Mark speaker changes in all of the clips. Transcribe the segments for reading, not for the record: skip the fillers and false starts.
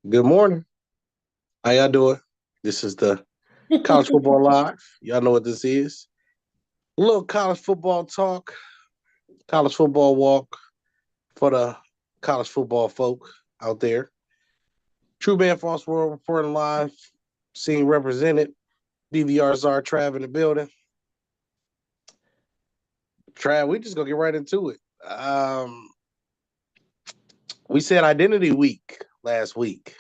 Speaker 1: Good morning. How y'all doing? This is the College Football Live. Y'all know what this is. A little college football talk, college football walk for the college football folk out there. True Man False World reporting live, seeing represented. DVR Czar Trav in the building. Trav, we just gonna get right into it. We said Identity Week last week.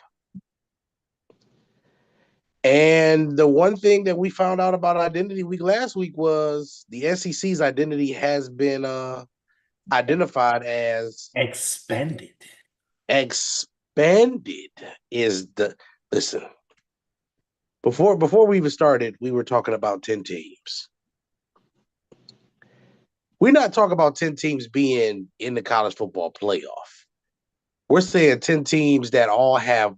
Speaker 1: And the one thing that we found out about Identity Week last week was the SEC's identity has been identified as
Speaker 2: Expanded.
Speaker 1: expanded. Is the listen before we even started, we were talking about 10 teams. We're not talking about 10 teams being in the college football playoff. We're saying 10 teams that all have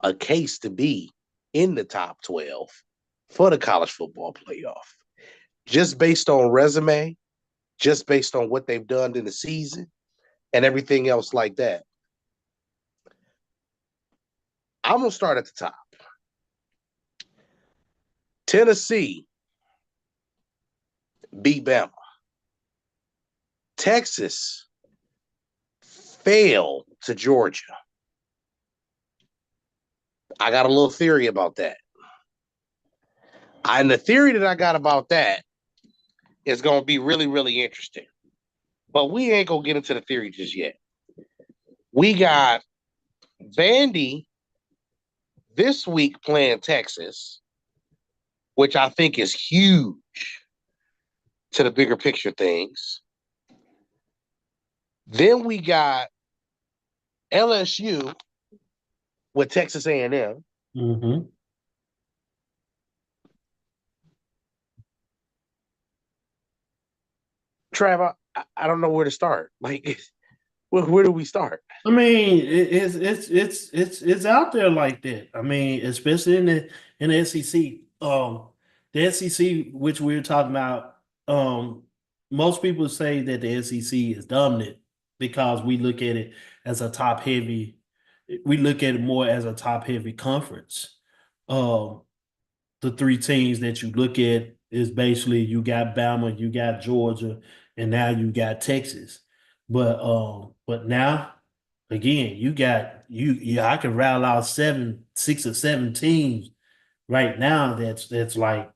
Speaker 1: a case to be in the top 12 for the college football playoff. Just based on resume, just based on what they've done in the season and everything else like that. I'm going to start at the top. Tennessee beat Bama. Texas fell to Georgia. I got a little theory about that. And the theory that I got about that is going to be really, really interesting. But we ain't going to get into the theory just yet. We got Vandy this week playing Texas, which I think is huge to the bigger picture things. Then we got LSU with Texas A&M.
Speaker 2: Mm-hmm.
Speaker 1: Trav, I don't know where to start. Like, where do we start?
Speaker 2: I mean, it's out there like that. I mean, especially in the SEC. The SEC, which we are talking about, most people say that the SEC is dominant because we look at it as a top heavy. We look at it more as a top heavy conference. Um, the three teams that you look at is basically you got Bama, you got Georgia, and now you got Texas. But now again, you got I can rattle out 6 or 7 teams right now that's like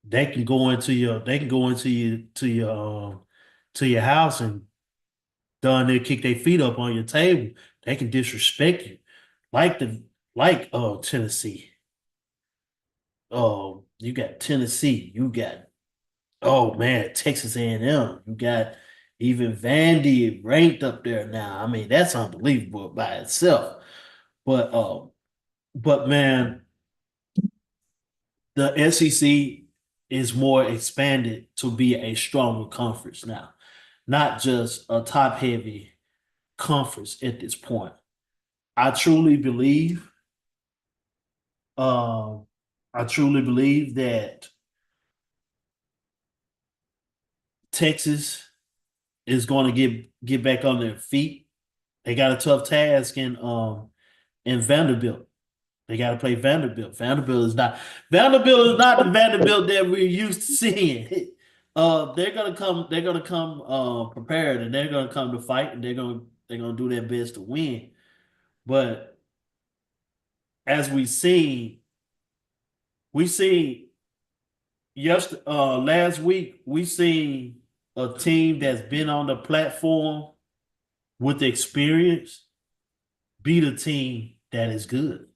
Speaker 2: they can go into to your house and done they kick their feet up on your table. They can disrespect you. Like the like Tennessee. Oh, you got Tennessee. You got oh man, Texas A&M. You got even Vandy ranked up there now. I mean, that's unbelievable by itself. But but man, the SEC is more expanded to be a stronger conference now, not just a top heavy conference at this point. I truly believe, um, I truly believe that Texas is going to get back on their feet. They got a tough task in Vanderbilt. They got to play Vanderbilt. Vanderbilt is not the Vanderbilt that we're used to seeing. They're gonna come. They're gonna come prepared, and they're gonna come to fight, and they're gonna do their best to win. But as we see last week we seen a team that's been on the platform with experience beat a team that is good.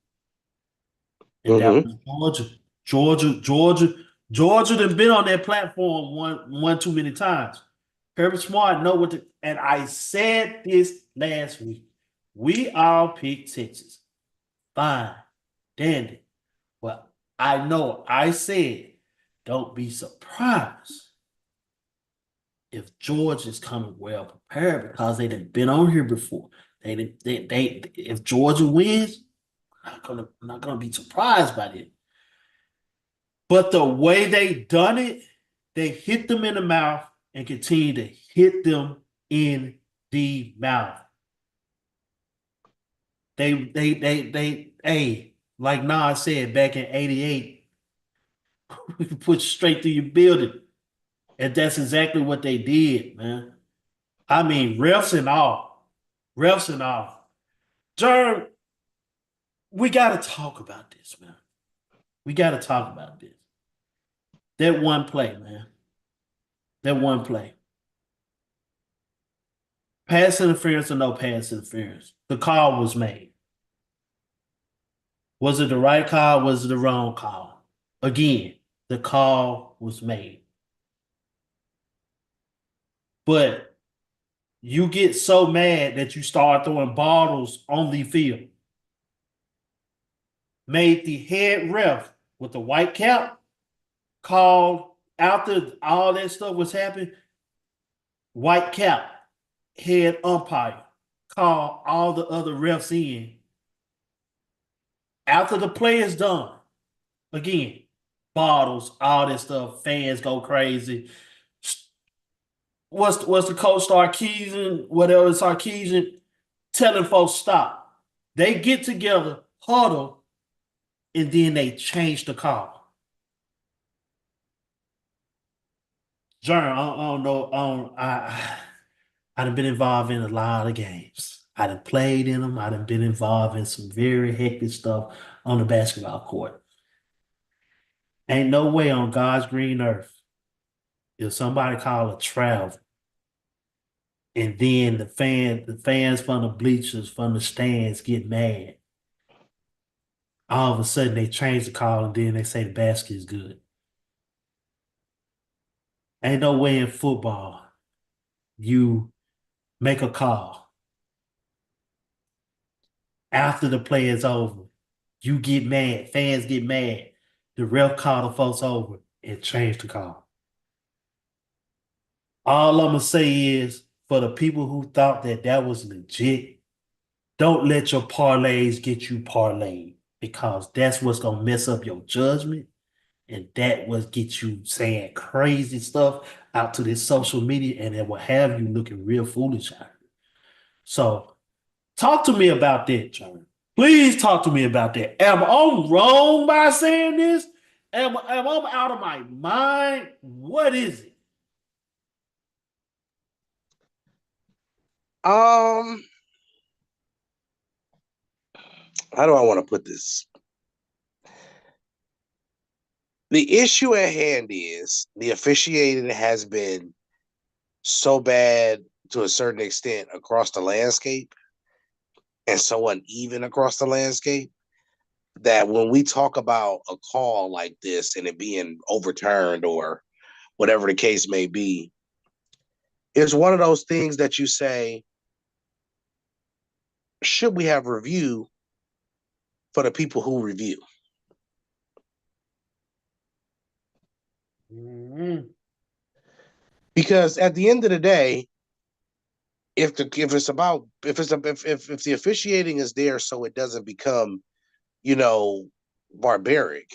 Speaker 2: And that
Speaker 1: Mm-hmm.
Speaker 2: was Georgia. Georgia done been on that platform one too many times. Herbert Smart know what to, and I said this last week. We all picked Texas. Fine. Dandy. Well, I know I said don't be surprised if George is coming well prepared because they done been on here before. They if Georgia wins, I'm not gonna be surprised by it. But the way they done it, they hit them in the mouth and continue to hit them in the mouth. Hey, like Nas said back in '88, we can put you straight through your building. And that's exactly what they did, man. I mean, refs and all. Refs and all. Jerm, we got to talk about this, man. We got to talk about this. That one play, man. That one play. Pass interference or no pass interference? The call was made. Was it the right call? Was it the wrong call? Again, the call was made. But you get so mad that you start throwing bottles on the field. Made the head ref with the white cap called after all that stuff was happening. White cap, head umpire, call all the other refs in. After the play is done, again, bottles, all this stuff, fans go crazy. What's the coach Sarkeesian, whatever Sarkeesian, telling folks stop. They get together, huddle, and then they change the call. Jerm, I don't know. I've been involved in a lot of games. I done played in them. I done been involved in some very hectic stuff on the basketball court. Ain't no way on God's green earth if somebody call a travel and then the fans from the bleachers, from the stands get mad. All of a sudden they change the call and then they say the basket is good. Ain't no way in football you make a call after the play is over. You get mad, fans get mad. The ref call the folks over and change the call. All I'm gonna say is for the people who thought that was legit, don't let your parlays get you parlayed because that's what's gonna mess up your judgment, and that will get you saying crazy stuff out to this social media, and it will have you looking real foolish out here. So talk to me about that, John. Please talk to me about that. Am I wrong by saying this? Am I out of my mind? What is it?
Speaker 1: How do I want to put this? The issue at hand is the officiating has been so bad to a certain extent across the landscape and so uneven across the landscape that when we talk about a call like this and it being overturned or whatever the case may be, it's one of those things that you say, should we have review for the people who review?
Speaker 2: Mm-hmm.
Speaker 1: Because at the end of the day, if the officiating is there so it doesn't become, barbaric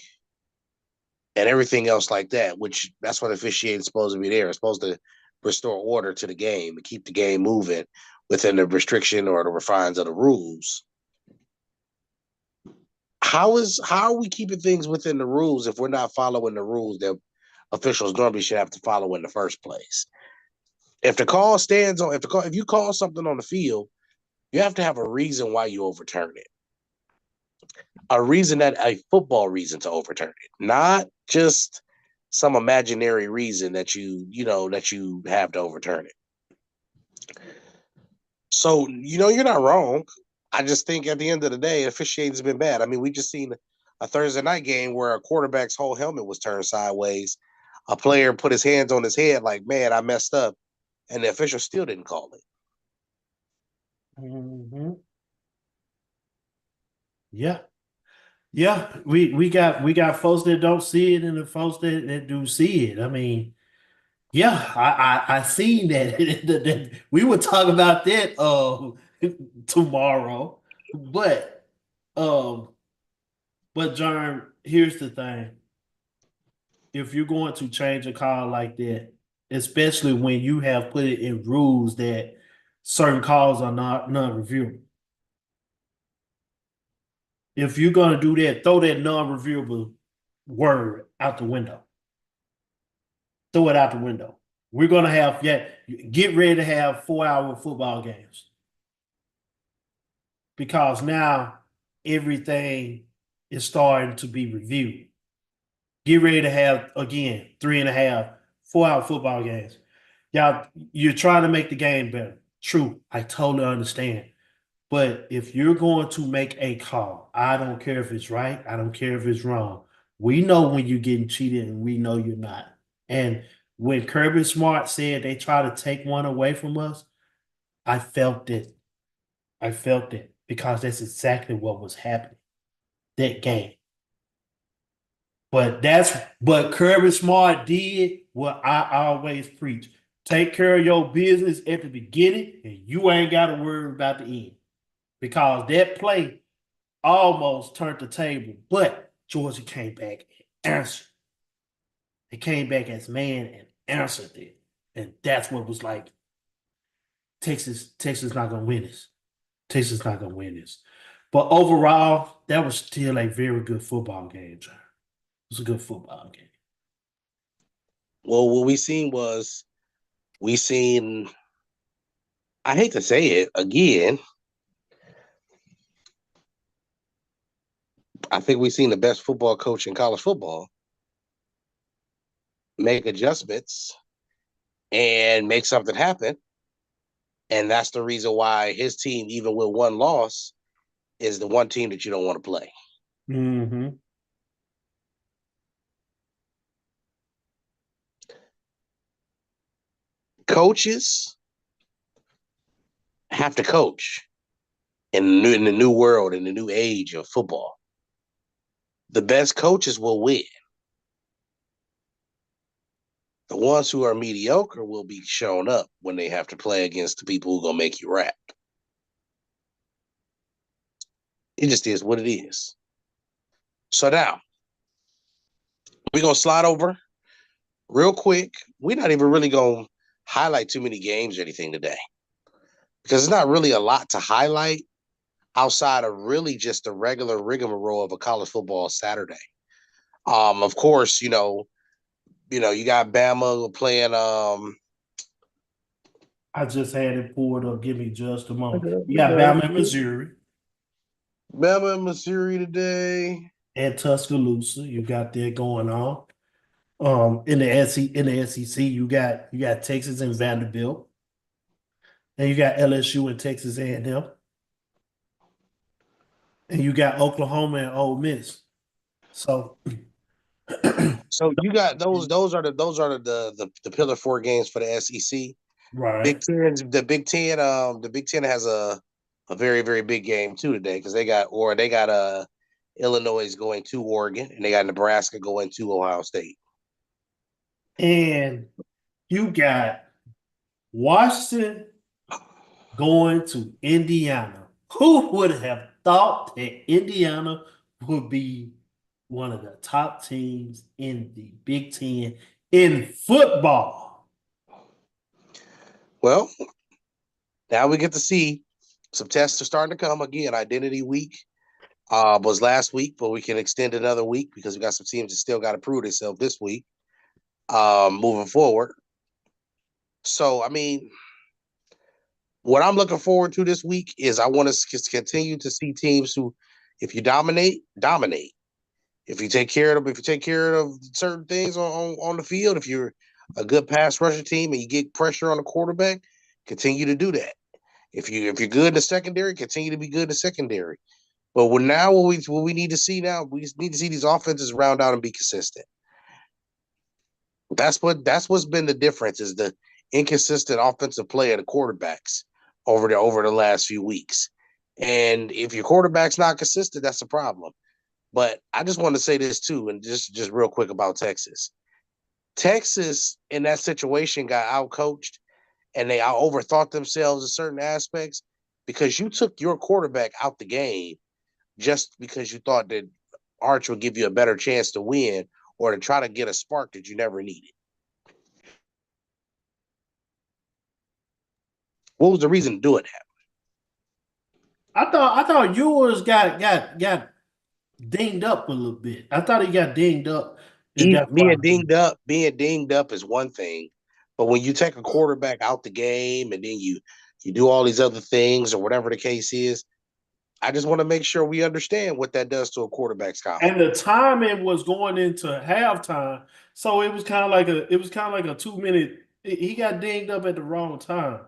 Speaker 1: and everything else like that, which that's what officiating is supposed to be there. It's supposed to restore order to the game and keep the game moving within the restriction or the refines of the rules. How are we keeping things within the rules if we're not following the rules that officials normally should have to follow in the first place? If the call stands on, if you call something on the field, you have to have a reason why you overturn it. A football reason to overturn it, not just some imaginary reason that you have to overturn it. So, you're not wrong. I just think at the end of the day, officiating's been bad. I mean, we just seen a Thursday night game where a quarterback's whole helmet was turned sideways. A player put his hands on his head like, man, I messed up. And the official still didn't call it.
Speaker 2: Mm-hmm. Yeah. Yeah. We got folks that don't see it and the folks that do see it. I mean, yeah, I seen that. We would talk about that tomorrow. Um, but John, here's the thing. If you're going to change a call like that, especially when you have put it in rules that certain calls are not non-reviewable, If you're gonna do that, throw that non-reviewable word out the window. Throw it out the window. We're gonna have get ready to have 4-hour football games because now everything is starting to be reviewed. Get ready to have again 3.5, 4-hour football games. Y'all, you're trying to make the game better. True, I totally understand. But if you're going to make a call, I don't care if it's right, I don't care if it's wrong. We know when you're getting cheated and we know you're not. And when Kirby Smart said they try to take one away from us, I felt it. I felt it because that's exactly what was happening that game. But Kirby Smart did what I always preach. Take care of your business at the beginning, and you ain't got to worry about the end. Because that play almost turned the table, but Georgia came back and answered. They came back as man and answered it. And that's what was like, Texas not gonna win this. Texas not gonna win this. But overall, that was still a very good football game, John. It was a good football game.
Speaker 1: Well, what we seen, I hate to say it again, I think we've seen the best football coach in college football make adjustments and make something happen. And that's the reason why his team, even with one loss, is the one team that you don't want to play.
Speaker 2: Mm-hmm.
Speaker 1: Coaches have to coach in the new world, in the new age of football. The best coaches will win. The ones who are mediocre will be shown up when they have to play against the people who are going to make you rap. It just is what it is. So now, we're going to slide over real quick. We're not even really going to highlight too many games or anything today because it's not really a lot to highlight outside of really just the regular rigmarole of a college football Saturday. Of course, you got Bama playing.
Speaker 2: I just had it pulled up. Give me just a moment. You got Bama and Missouri.
Speaker 1: Bama and Missouri today.
Speaker 2: At Tuscaloosa, you got that going on. In the SEC, you got Texas and Vanderbilt, and you got LSU and Texas A&M, and you got Oklahoma and Ole Miss. So,
Speaker 1: So you got those. Those are the pillar four games for the SEC.
Speaker 2: right.
Speaker 1: The Big Ten has a very very big game too today because they got Illinois is going to Oregon and they got Nebraska going to Ohio State.
Speaker 2: And you got Washington going to Indiana. Who would have thought that Indiana would be one of the top teams in the Big Ten in football?
Speaker 1: Well, now we get to see some tests are starting to come again. Identity week was last week, but we can extend another week because we got some teams that still got to prove themselves this week. Moving forward. So I mean, what I'm looking forward to this week is I want to continue to see teams who, if you dominate, dominate. If you take care of them, if you take care of certain things on the field, if you're a good pass rusher team and you get pressure on the quarterback, continue to do that. If you're good in the secondary, continue to be good in the secondary. But what we need to see now, we just need to see these offenses round out and be consistent. That's what's been the difference is the inconsistent offensive play of the quarterbacks over the last few weeks. And if your quarterback's not consistent, that's a problem. But I just want to say this too, and just real quick about Texas. Texas in that situation got outcoached and they overthought themselves in certain aspects because you took your quarterback out the game just because you thought that Arch would give you a better chance to win or to try to get a spark that you never needed. What was the reason to do it?
Speaker 2: I thought Ewers got dinged up a little bit. I thought he got dinged up, and
Speaker 1: He,
Speaker 2: that's why.
Speaker 1: being dinged up is one thing, but when you take a quarterback out the game and then you do all these other things or whatever the case is, I just want to make sure we understand what that does to a quarterback's
Speaker 2: And
Speaker 1: confidence.
Speaker 2: the timing was going into halftime, so it was kind of like a 2 minute. He got dinged up at the wrong time.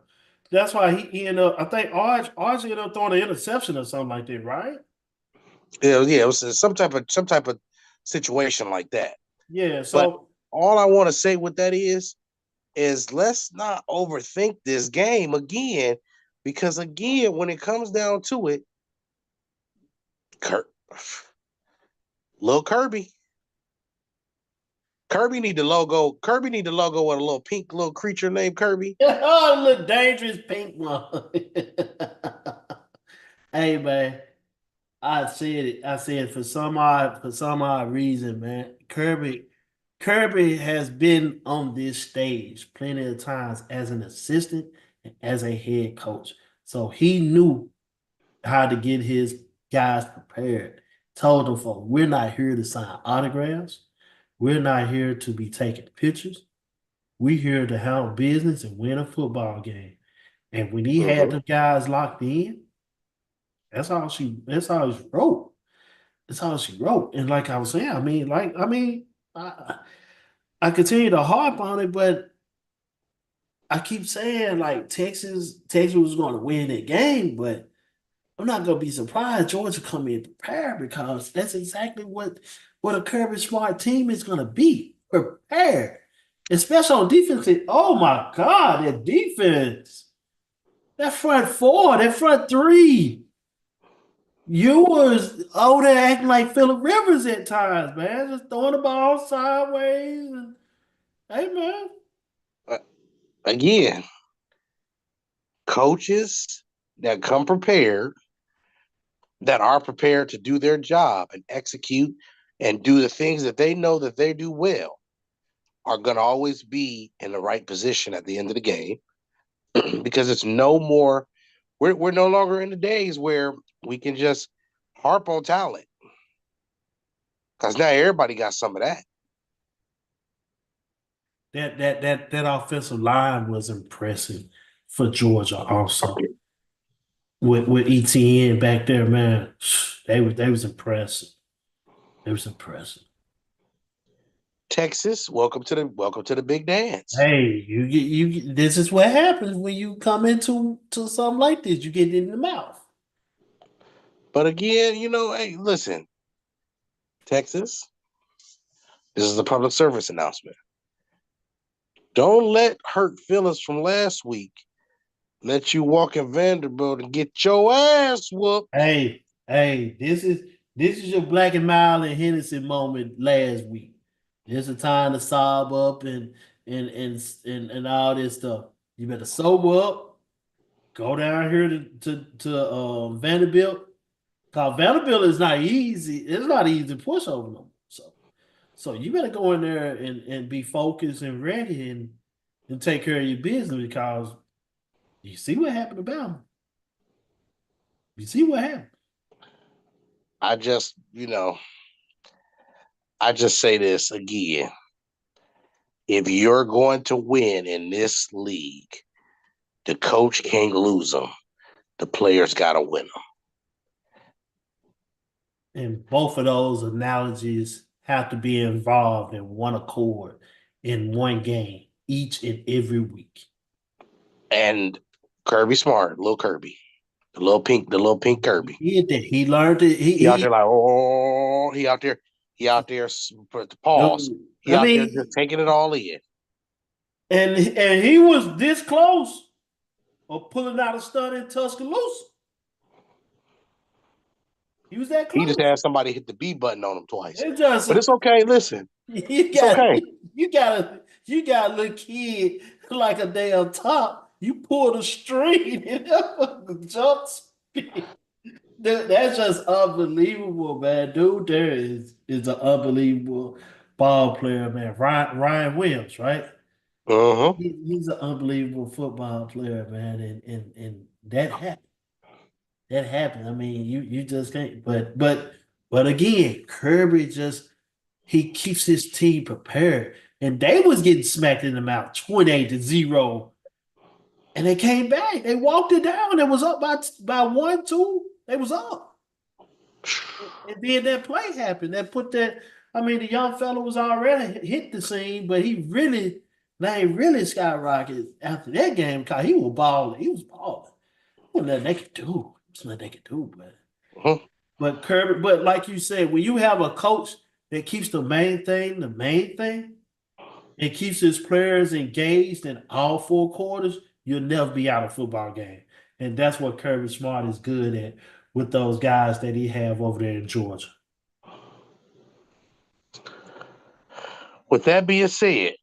Speaker 2: That's why he ended up. I think Arch ended up throwing an interception or something like that, right?
Speaker 1: Yeah, it was some type of situation like that.
Speaker 2: Yeah.
Speaker 1: But
Speaker 2: So
Speaker 1: all I want to say with that is let's not overthink this game again, because again, when it comes down to it, Kurt, little Kirby need the logo. Kirby need the logo with a little pink little creature named Kirby.
Speaker 2: oh, look dangerous pink one. Hey man, I said it. I said for some odd reason, man. Kirby has been on this stage plenty of times as an assistant and as a head coach. So he knew how to get his guys prepared. Told them, folks, we're not here to sign autographs. We're not here to be taking pictures. We're here to handle business and win a football game. And when he had
Speaker 1: Mm-hmm.
Speaker 2: the guys locked in, that's all she wrote. That's all she wrote. And like I was saying, I I continue to harp on it, but I keep saying like Texas was going to win that game, but I'm not going to be surprised Georgia come in prepared because that's exactly what a Kirby Smart team is going to be prepared, especially on defense. Oh my God, that defense, that front four, that front three. You was over there acting like Phillip Rivers at times, man, just throwing the ball sideways. And, hey, man.
Speaker 1: Again, coaches that come prepared, that are prepared to do their job and execute and do the things that they know that they do well, are going to always be in the right position at the end of the game. Because it's no more, we're no longer in the days where we can just harp on talent, because now everybody got some of that.
Speaker 2: That offensive line was impressive for Georgia also. With ETN back there, man, they was impressive. They was impressive.
Speaker 1: Texas, welcome to the big dance.
Speaker 2: Hey, this is what happens when you come into something like this. You get it in the mouth.
Speaker 1: But again, hey, listen, Texas, this is a public service announcement. Don't let hurt feelings from last week let you walk in Vanderbilt and get your ass whooped.
Speaker 2: Hey, this is your Black and Mild and Hennessy moment last week. It's a time to sob up and all this stuff. You better sober up. Go down here to Vanderbilt. Cause Vanderbilt is not easy. It's not easy to push over them. So you better go in there and be focused and ready and take care of your business because you see what happened to Bama. You see what happened.
Speaker 1: I just, I just say this again. If you're going to win in this league, the coach can't lose them. The players got to win them.
Speaker 2: And both of those analogies have to be involved in one accord in one game each and every week.
Speaker 1: And Kirby Smart, little Kirby, the little pink Kirby.
Speaker 2: He did that. He learned it.
Speaker 1: He out there like, oh, he out there, pause. He
Speaker 2: I
Speaker 1: out there
Speaker 2: mean,
Speaker 1: just taking it all in.
Speaker 2: and he was this close of pulling out a stud in Tuscaloosa. He was that
Speaker 1: He just
Speaker 2: close.
Speaker 1: had somebody hit the B button on him twice.
Speaker 2: It just
Speaker 1: But it's okay. Listen,
Speaker 2: you
Speaker 1: it's
Speaker 2: got
Speaker 1: okay.
Speaker 2: you got a little kid like a damn top. You pull the string and that jump spin. Dude, that's just unbelievable, man. Dude, there is an unbelievable ball player, man. Ryan Williams, right?
Speaker 1: Uh-huh.
Speaker 2: He's an unbelievable football player, man. And that happened. That happened. I mean, you just can't. But But again, Kirby he keeps his team prepared. And they was getting smacked in the mouth 28-0. And they came back. They walked it down. It was up by 1-2. They was up. And then that play happened. That put that. I mean, the young fella was already hit the scene, but he really skyrocketed after that game because he was balling. He was balling. Well, nothing they could do. There's nothing they could do, but Kirby. But like you said, when you have a coach that keeps the main thing, and keeps his players engaged in all four quarters, you'll never be out of a football game. And that's what Kirby Smart is good at with those guys that he have over there in Georgia.
Speaker 1: With that being said,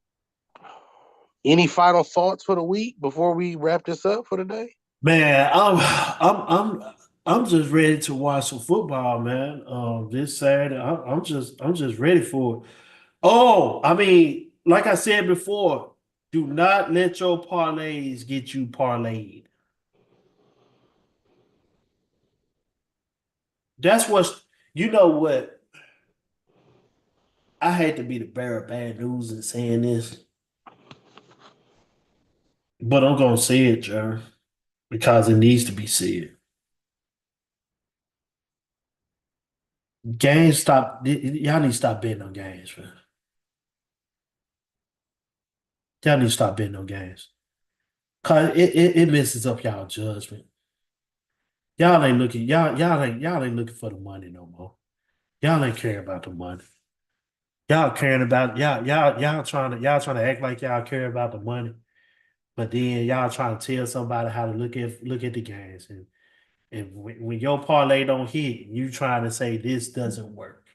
Speaker 1: any final thoughts for the week before we wrap this up for the day?
Speaker 2: Man, I'm just ready to watch some football, man. This Saturday, I'm just ready for it. Oh, I mean, like I said before, do not let your parlays get you parlayed. That's what's you know what. I hate to be the bearer of bad news in saying this, but I'm gonna say it, Jerry, because it needs to be said. Games stop. Y'all need to stop betting on games, man. Y'all need to stop betting on games. Cause it messes up y'all judgment. Y'all ain't looking for the money no more. Y'all ain't caring about the money. Y'all caring about y'all trying to act like y'all care about the money, but then y'all trying to tell somebody how to look at the games, and when your parlay don't hit, you trying to say this doesn't work,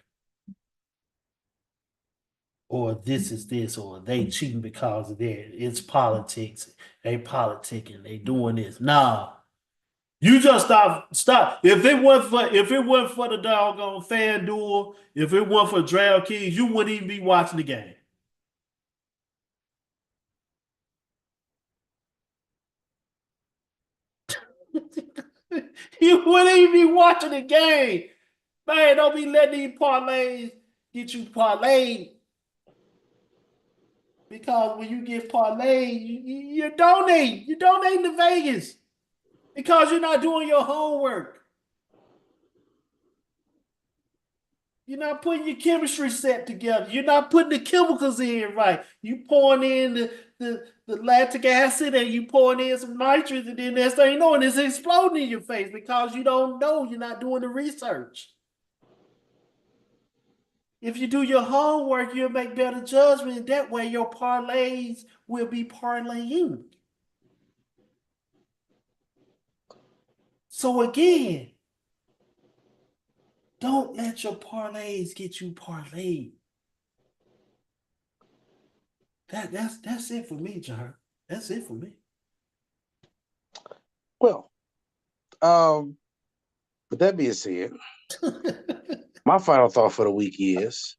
Speaker 2: or this is this, or they cheating because of that. It's politics. They politicking. They doing this. Nah, you just stop. If it wasn't for the doggone FanDuel, if it wasn't for DraftKings, you wouldn't even be watching the game. You wouldn't even be watching the game. Man, don't be letting these parlays get you parlayed. Because when you get parlayed, you donate. You donate to Vegas. Because you're not doing your homework. You're not putting your chemistry set together. You're not putting the chemicals in right. You pouring in the lactic acid and you pouring in some nitrogen, and then next thing you know, it's exploding in your face because you don't know. You're not doing the research. If you do your homework, you'll make better judgment. That way, your parlays will be parlaying. So again, don't let your parlays get you parlayed. That's it for me, John. That's it for me.
Speaker 1: Well, with that being said, my final thought for the week is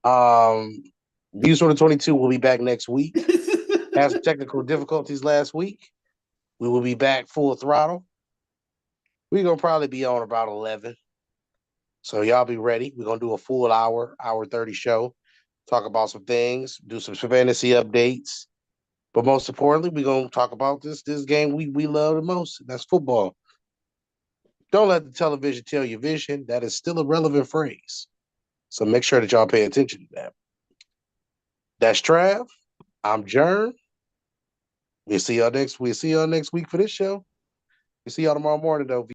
Speaker 1: Views 2022 will be back next week. Had some technical difficulties last week. We will be back full throttle. We're going to probably be on about 11. So y'all be ready. We're going to do a full hour 30 show, talk about some things, do some fantasy updates. But most importantly, we're going to talk about this game we love the most. That's football. Don't let the television tell your vision. That is still a relevant phrase. So make sure that y'all pay attention to that. That's Trav. I'm Jern. We'll see y'all next week for this show. We'll see y'all tomorrow morning, though.